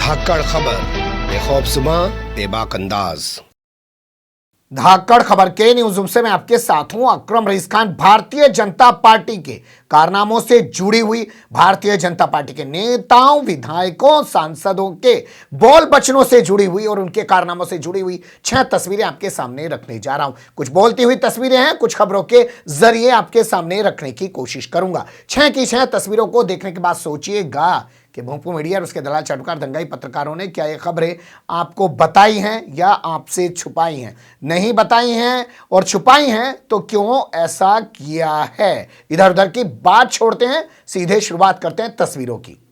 धाकड़ खबर बेखौफसमा बेबाक अंदाज। धाकड़ खबर के न्यूज़ रूम से मैं आपके साथ हूं अकरम रईस खान। भारतीय जनता पार्टी के कारनामों से जुड़ी हुई, भारतीय जनता पार्टी के नेताओं, विधायकों, सांसदों के बोल बचनों से जुड़ी हुई और उनके कारनामों से जुड़ी हुई 6 तस्वीरें आपके सामने रखने जा रहा हूं। कुछ बोलती हुई तस्वीरें हैं, कुछ खबरों के जरिए आपके सामने रखने की कोशिश करूंगा। 6 की 6 तस्वीरों को देखने के बाद सोचिएगा कि भोंपू मीडिया और उसके दलाल चाटुकार दंगाई पत्रकारों ने क्या ये खबरें आपको बताई हैं या आपसे छुपाई हैं। नहीं बताई हैं और छुपाई हैं तो क्यों ऐसा किया है। इधर उधर की बात छोड़ते हैं, सीधे शुरुआत करते हैं तस्वीरों की।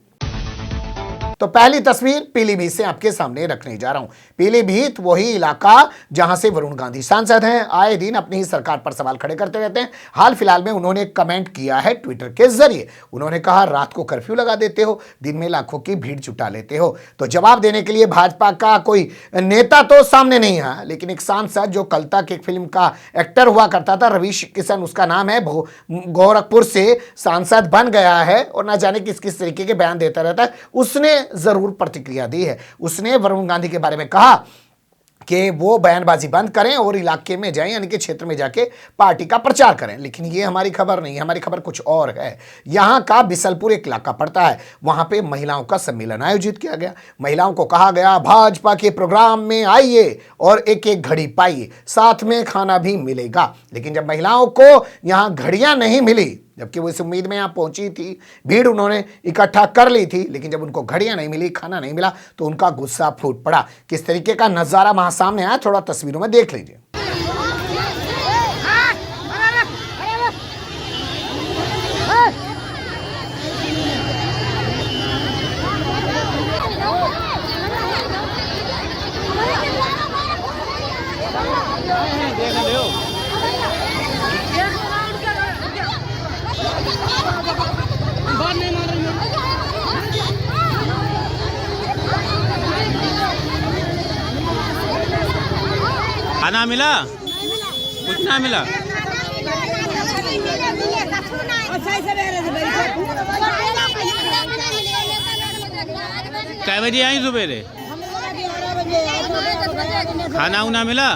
तो पहली तस्वीर पीलीभीत से आपके सामने रखने जा रहा हूं। पीलीभीत वही इलाका जहां से वरुण गांधी सांसद हैं, आए दिन अपनी ही सरकार पर सवाल खड़े करते रहते हैं। हाल फिलहाल में उन्होंने कमेंट किया है ट्विटर के जरिए। उन्होंने कहा, रात को कर्फ्यू लगा देते हो, दिन में लाखों की भीड़ जुटा लेते हो। तो जवाब देने के लिए भाजपा का कोई नेता तो सामने नहीं आया, लेकिन एक सांसद जो कल तक एक फिल्म का एक्टर हुआ करता था, रवीश किशन उसका नाम है, गोरखपुर से सांसद बन गया है और ना जाने किस किस तरीके के बयान देता रहता है, उसने जरूर प्रतिक्रिया दी है। उसने वरुण गांधी के बारे में कहा कि वो बयानबाजी बंद करें और इलाके में जाएं, यानी कि क्षेत्र में जाके पार्टी का प्रचार करें। लेकिन ये हमारी खबर नहीं है, हमारी खबर कुछ और है। यहां का बिसलपुर एक इलाका पड़ता है, वहां पे महिलाओं का सम्मेलन आयोजित किया गया। महिलाओं को कहा गया, भाजपा के प्रोग्राम में आइए और एक एक घड़ी पाइए, साथ में खाना भी मिलेगा। लेकिन जब महिलाओं को यहां घड़ियां नहीं मिली, जबकि वो इस उम्मीद में यहाँ पहुंची थी, भीड़ उन्होंने इकट्ठा कर ली थी, लेकिन जब उनको घड़ियां नहीं मिली, खाना नहीं मिला, तो उनका गुस्सा फूट पड़ा। किस तरीके का नजारा वहां सामने आया, थोड़ा तस्वीरों में देख लीजिए। खाना मिला? कुछ ना मिला। कै बजे आई सुबेरे? खाना उना मिला?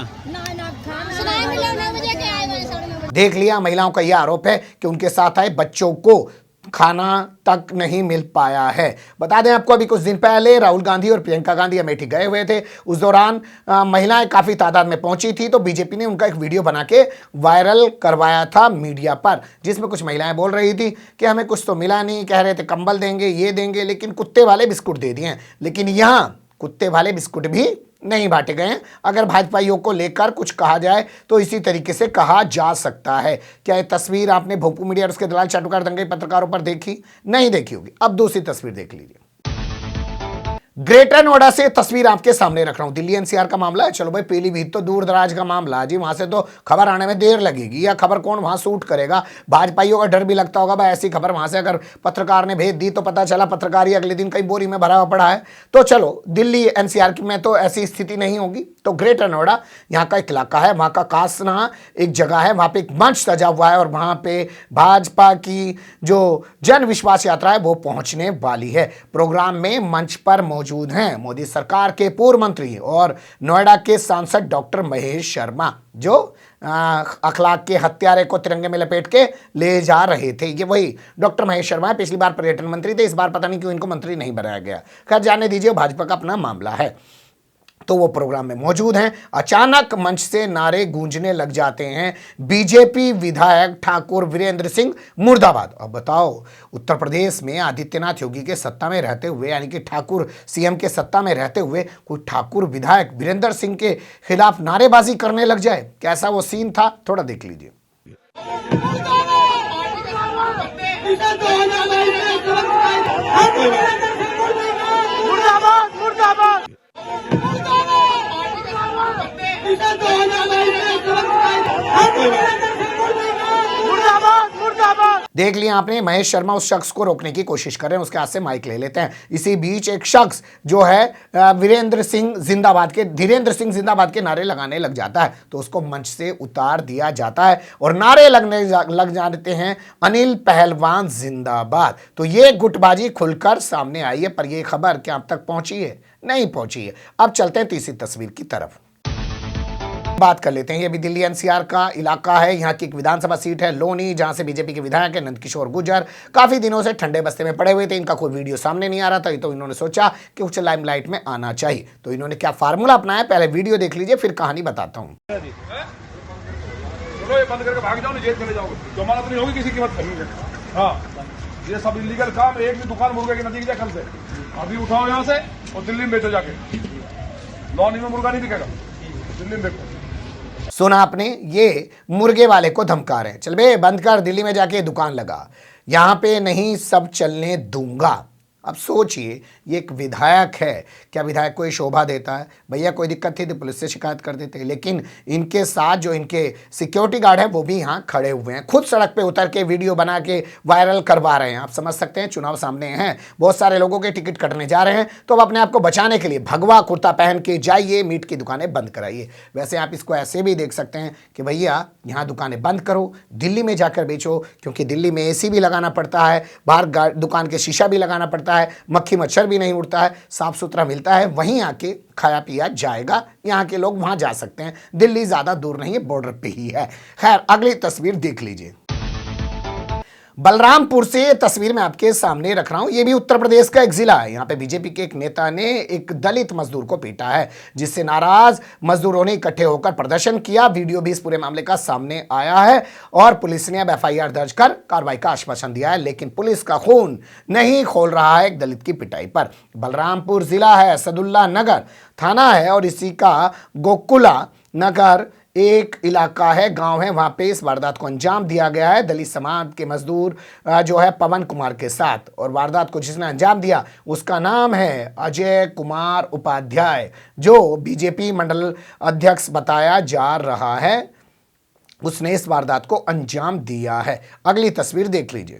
देख लिया, महिलाओं का यह आरोप है कि उनके साथ आए बच्चों को खाना तक नहीं मिल पाया है। बता दें आपको, अभी कुछ दिन पहले राहुल गांधी और प्रियंका गांधी अमेठी गए हुए थे। उस दौरान महिलाएं काफी तादाद में पहुंची थी, तो बीजेपी ने उनका एक वीडियो बना के वायरल करवाया था मीडिया पर, जिसमें कुछ महिलाएं बोल रही थी कि हमें कुछ तो मिला नहीं, कह रहे थे कंबल देंगे, ये देंगे, लेकिन कुत्ते वाले बिस्कुट दे दिए। लेकिन यहां कुत्ते वाले बिस्कुट भी नहीं बांटे गए हैं। अगर भाजपाइयों को लेकर कुछ कहा जाए तो इसी तरीके से कहा जा सकता है। क्या ये तस्वीर आपने भोंपू मीडिया और उसके दलाल चाटुकार दंगाई पत्रकारों पर देखी? नहीं देखी होगी। अब दूसरी तस्वीर देख लीजिए। ग्रेटर नोएडा से तस्वीर आपके सामने रख रहा हूं। दिल्ली एनसीआर का मामला है। चलो भाई, पीलीभीत तो दूर दराज का मामला जी, वहां से तो खबर आने में देर लगेगी, या खबर कौन वहां शूट करेगा। भाजपाइयों का डर भी लगता होगा भाई, ऐसी खबर वहां से अगर पत्रकार ने भेज दी तो पता चला पत्रकार ही अगले दिन कहीं बोरी में भरा हुआ पड़ा है। तो चलो, दिल्ली एनसीआर में तो ऐसी स्थिति नहीं होगी। तो ग्रेटर नोएडा यहाँ का एक इलाका है, वहां का कासना एक जगह है, वहां पे एक मंच सजा हुआ है और वहां पे भाजपा की जो जन विश्वास यात्रा है वो पहुंचने वाली है। प्रोग्राम में मंच पर मौजूद हैं मोदी सरकार के पूर्व मंत्री और नोएडा के सांसद डॉक्टर महेश शर्मा, जो अखलाक के हत्यारे को तिरंगे में लपेट के ले जा रहे थे। ये वही डॉक्टर महेश शर्मा है, पिछली बार पर्यटन मंत्री थे, इस बार पता नहीं क्यों इनको मंत्री नहीं बनाया गया। खैर, जाने दीजिए, भाजपा का अपना मामला है। तो वो प्रोग्राम में मौजूद हैं। अचानक मंच से नारे गूंजने लग जाते हैं, बीजेपी विधायक ठाकुर वीरेंद्र सिंह मुर्दाबाद। अब बताओ, उत्तर प्रदेश में आदित्यनाथ योगी के सत्ता में रहते हुए, यानी कि ठाकुर सीएम के सत्ता में रहते हुए, कोई ठाकुर विधायक वीरेंद्र सिंह के खिलाफ नारेबाजी करने लग जाए, कैसा वो सीन था, थोड़ा देख लीजिए। देख लिया आपने, महेश शर्मा उस शख्स को रोकने की कोशिश कर रहे हैं, उसके हाथ से माइक ले लेते हैं। इसी बीच एक शख्स जो है वीरेंद्र सिंह जिंदाबाद के, धीरेन्द्र सिंह जिंदाबाद के नारे लगाने लग जाता है, तो उसको मंच से उतार दिया जाता है और नारे लग जाते हैं, अनिल पहलवान जिंदाबाद। तो ये गुटबाजी खुलकर सामने आई है, पर यह खबर क्या अब तक पहुंची है? नहीं पहुंची है। अब चलते हैं तीसरी तस्वीर की तरफ, बात कर लेते हैं। ये भी दिल्ली एनसीआर का इलाका है। यहाँ की एक विधानसभा सीट है लोनी, जहां से बीजेपी के विधायक है नंदकिशोर गुर्जर काफी दिनों से ठंडे बस्ते में पड़े हुए थे। इनका कोई वीडियो सामने नहीं आ रहा था, तो इन्होंने सोचा कि कुछ लाइमलाइट में आना चाहिए। तो इन्होंने क्या फार्मूला अपनाया, पहले वीडियो देख लीजिए फिर कहानी बताता हूँ। ये बंद करके भाग जाओ, जेल चले जाओगे, जमानत नहीं होगी किसी कीमत पर। हाँ, ये सब इलीगल काम, एक भी दुकान मुर्गे की नजदीक कल से अभी उठाओ यहाँ से और दिल्ली में बेचो जाके। लॉनी में मुर्गा नहीं बिकेगा, दिल्ली में बेचो। सुना आपने, ये मुर्गे वाले को धमका रहे हैं, चल बे बंद कर, दिल्ली में जाके दुकान लगा, यहां पे नहीं सब चलने दूंगा। अब सोचिए, ये एक विधायक है, क्या विधायक को ये शोभा देता है? भैया कोई दिक्कत थी तो पुलिस से शिकायत कर देते, लेकिन इनके साथ जो इनके सिक्योरिटी गार्ड हैं वो भी यहाँ खड़े हुए हैं, खुद सड़क पे उतर के वीडियो बना के वायरल करवा रहे हैं। आप समझ सकते हैं, चुनाव सामने हैं, बहुत सारे लोगों के टिकट कटने जा रहे हैं, तो अब अपने आप को बचाने के लिए भगवा कुर्ता पहन के जाइए, मीट की दुकानें बंद कराइए। वैसे आप इसको ऐसे भी देख सकते हैं कि भैया यहाँ दुकानें बंद करो, दिल्ली में जाकर बेचो, क्योंकि दिल्ली में AC भी लगाना पड़ता है, बाहर दुकान के शीशा भी लगाना पड़ता है, मक्खी मच्छर भी नहीं उड़ता है, साफ सुथरा मिलता है, वहीं आके खाया पिया जाएगा। यहाँ के लोग वहां जा सकते हैं, दिल्ली ज्यादा दूर नहीं है, बॉर्डर पे ही है। खैर, अगली तस्वीर देख लीजिए। बलरामपुर से ये तस्वीर मैं आपके सामने रख रहा हूं। ये भी उत्तर प्रदेश का एक जिला है। यहाँ पे बीजेपी के एक नेता ने एक दलित मजदूर को पीटा है, जिससे नाराज मजदूरों ने इकट्ठे होकर प्रदर्शन किया। वीडियो भी इस पूरे मामले का सामने आया है और पुलिस ने अब FIR दर्ज कर कार्रवाई का आश्वासन दिया है, लेकिन पुलिस का खून नहीं खोल रहा है एक दलित की पिटाई पर। बलरामपुर जिला है, सदुल्ला नगर थाना है और इसी का गोकुला नगर एक इलाका है, गांव है, वहां पे इस वारदात को अंजाम दिया गया है दलित समाज के मजदूर जो है पवन कुमार के साथ। और वारदात को जिसने अंजाम दिया उसका नाम है अजय कुमार उपाध्याय, जो बीजेपी मंडल अध्यक्ष बताया जा रहा है। उसने इस वारदात को अंजाम दिया है। अगली तस्वीर देख लीजिए।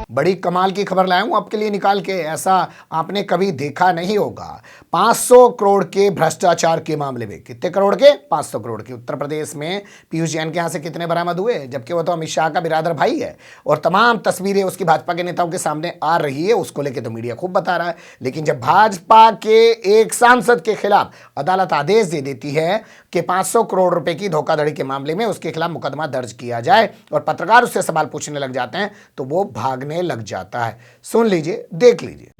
बड़ी कमाल की खबर लाया हूं आपके लिए निकाल के, ऐसा आपने कभी देखा नहीं होगा। 500 करोड़ के भ्रष्टाचार के मामले में, कितने करोड़ के? 500 करोड़ के। उत्तर प्रदेश में पीयूष जैन के यहां से कितने बरामद हुए, जबकि वो तो अमित शाह का बिरादर भाई है और तमाम तस्वीरें उसकी भाजपा के नेताओं के सामने आ रही है, उसको लेकर तो मीडिया खूब बता रहा है। लेकिन जब भाजपा के एक सांसद के खिलाफ अदालत आदेश दे देती है कि 500 करोड़ रुपए की धोखाधड़ी के मामले में उसके खिलाफ मुकदमा दर्ज किया जाए और पत्रकार उससे सवाल पूछने लग जाते हैं, तो वो भागने लग जाता है। सुन लीजिए, देख लीजिए।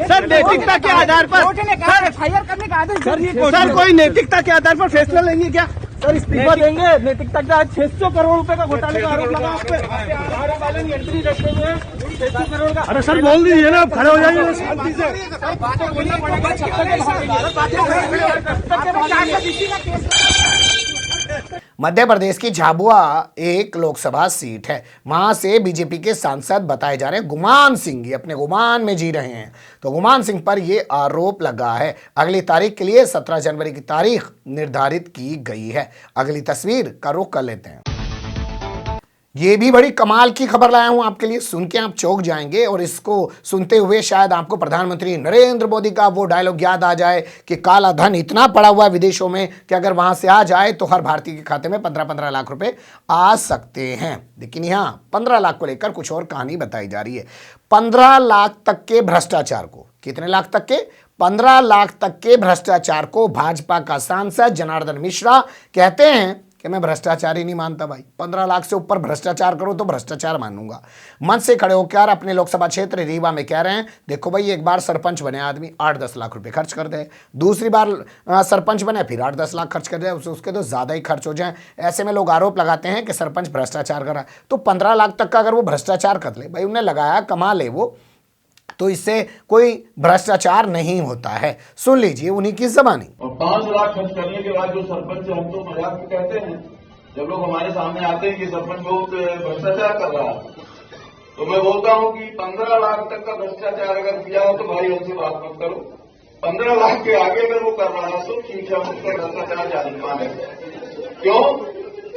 सर नैतिकता के आधार पर FIR करने का आदेश, सर कोई नैतिकता के आधार पर फैसला लेंगे क्या? सर इस्तीफा देंगे? नैतिकता का 600 करोड़ रुपए का घोटाले का आरोप लगा आप पे। एंट्री रखते हुए 600 करोड़ का। अरे सर बोल दीजिए ना, आप खड़े हो जाइए। मध्य प्रदेश की झाबुआ एक लोकसभा सीट है, वहां से बीजेपी के सांसद बताए जा रहे हैं गुमान सिंह, ये अपने गुमान में जी रहे हैं। तो गुमान सिंह पर यह आरोप लगा है। अगली तारीख के लिए 17 जनवरी की तारीख निर्धारित की गई है। अगली तस्वीर का रुख कर लेते हैं। ये भी बड़ी कमाल की खबर लाया हूं आपके लिए, सुन के आप चौंक जाएंगे और इसको सुनते हुए शायद आपको प्रधानमंत्री नरेंद्र मोदी का वो डायलॉग याद आ जाए कि काला धन इतना पड़ा हुआ है विदेशों में कि अगर वहां से आ जाए तो हर भारतीय के खाते में 15-15 लाख रुपए आ सकते हैं। लेकिन यहाँ 15 लाख को लेकर कुछ और कहानी बताई जा रही है। 15 लाख तक के भ्रष्टाचार को, कितने लाख तक के? 15 लाख तक के भ्रष्टाचार को भाजपा का सांसद जनार्दन मिश्रा कहते हैं कि मैं भ्रष्टाचार ही नहीं मानता भाई, 15 लाख से ऊपर भ्रष्टाचार करो तो भ्रष्टाचार मानूंगा। मंच से खड़े होकर अपने लोकसभा क्षेत्र रीवा में कह रहे हैं, देखो भाई एक बार सरपंच बने आदमी 8-10 लाख रुपए खर्च कर दे, दूसरी बार सरपंच बने फिर 8-10 लाख खर्च कर दे, उसके तो ज़्यादा ही खर्च हो जाए। ऐसे में लोग आरोप लगाते हैं कि सरपंच भ्रष्टाचार कर रहा है, तो 15 लाख तक का अगर वो भ्रष्टाचार कर ले, भाई उन्हें लगाया कमा ले वो, तो इससे कोई भ्रष्टाचार नहीं होता है। सुन लीजिए उन्हीं की ज़बानी। और 5 लाख खर्च करने के बाद जो सरपंच हम तो मजाक में कहते हैं, जब लोग हमारे सामने आते हैं कि सरपंच बहुत भ्रष्टाचार कर रहा है, तो मैं बोलता हूं कि 15 लाख तक का भ्रष्टाचार अगर किया हो तो भाई हमसे बात मत करो। 15 लाख के आगे अगर वो कर रहा है तो ठीक है, उसका भ्रष्टाचार जानिमान है। क्यों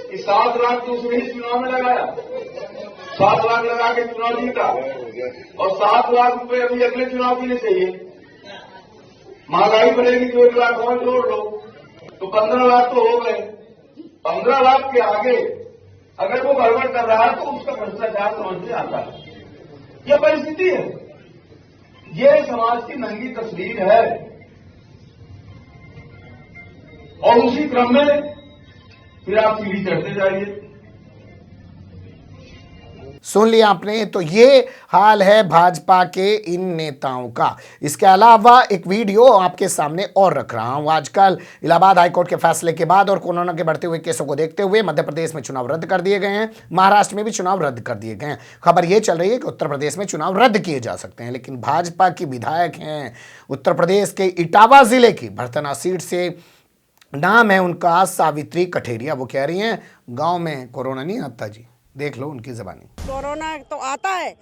कि 7 लाख तो उसने ही चुनाव में लगाया, 7 लाख लगा के चुनाव जीता और 7 लाख रुपए अभी अगले चुनाव के लिए चाहिए। महंगाई बढ़ेगी तो 1 लाख और जोड़ लो, तो 15 लाख तो हो गए। 15 लाख के आगे अगर वो गड़बड़ कर रहा है तो उसका भ्रष्टाचार समझ में आता है। यह परिस्थिति है, ये समाज की नंगी तस्वीर है। और उसी क्रम में फिर आप सीढ़ी चढ़ते जाइए। सुन लिया आपने, तो ये हाल है भाजपा के इन नेताओं का। इसके अलावा एक वीडियो आपके सामने और रख रहा हूं। आजकल इलाहाबाद हाईकोर्ट के फैसले के बाद और कोरोना के बढ़ते हुए केसों को देखते हुए मध्य प्रदेश में चुनाव रद्द कर दिए गए हैं, महाराष्ट्र में भी चुनाव रद्द कर दिए गए हैं। खबर यह चल रही है कि उत्तर प्रदेश में चुनाव रद्द किए जा सकते हैं, लेकिन भाजपा की विधायक हैं उत्तर प्रदेश के इटावा जिले की भरथना सीट से, नाम है उनका सावित्री कठेरिया। वो कह रही हैं गांव में कोरोना नहीं आता जी। देख लो उनकी जबानी। कोरोना तो आता है,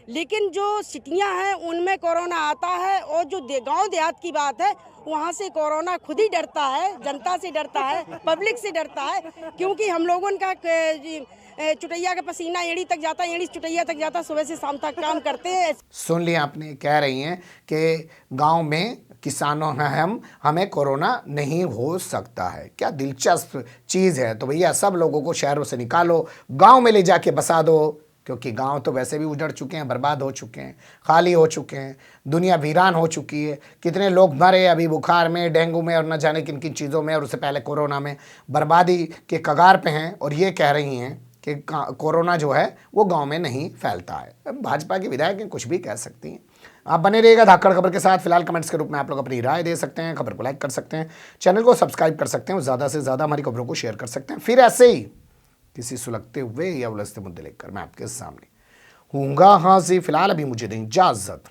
लेकिन जो सिटियां हैं उनमें कोरोना आता है, और जो गांव देहात की बात है वहां से कोरोना खुद ही डरता है, जनता से डरता है, पब्लिक से डरता है, क्योंकि हम लोगों का चुटैया का पसीना एड़ी तक जाता है, एड़ी चुटैया तक जाता, सुबह से शाम तक काम करते हैं। सुन लिया आपने, कह रही हैं कि गांव में किसानों हैं, हमें कोरोना नहीं हो सकता है। क्या दिलचस्प चीज़ है। तो भैया सब लोगों को शहरों से निकालो, गांव में ले जाके बसा दो, क्योंकि गांव तो वैसे भी उजड़ चुके हैं, बर्बाद हो चुके हैं, खाली हो चुके हैं, दुनिया वीरान हो चुकी है। कितने लोग मरे अभी बुखार में, डेंगू में और न जाने किन किन चीज़ों में, और उससे पहले कोरोना में। बर्बादी के कगार पे हैं और ये कह रही हैं कि कोरोना जो है वो गांव में नहीं फैलता है। भाजपा के विधायक कुछ भी कह सकती हैं। आप बने रहिएगा धाकड़ खबर के साथ। फिलहाल कमेंट्स के रूप में आप लोग अपनी राय दे सकते हैं, खबर को लाइक कर सकते हैं, चैनल को सब्सक्राइब कर सकते हैं और ज़्यादा से ज़्यादा हमारी खबरों को शेयर कर सकते हैं। फिर ऐसे ही किसी सुलगते हुए या उलझते मुद्दे लेकर मैं आपके सामने हूँगा हाजिर। फिलहाल अभी मुझे दें इजाज़त।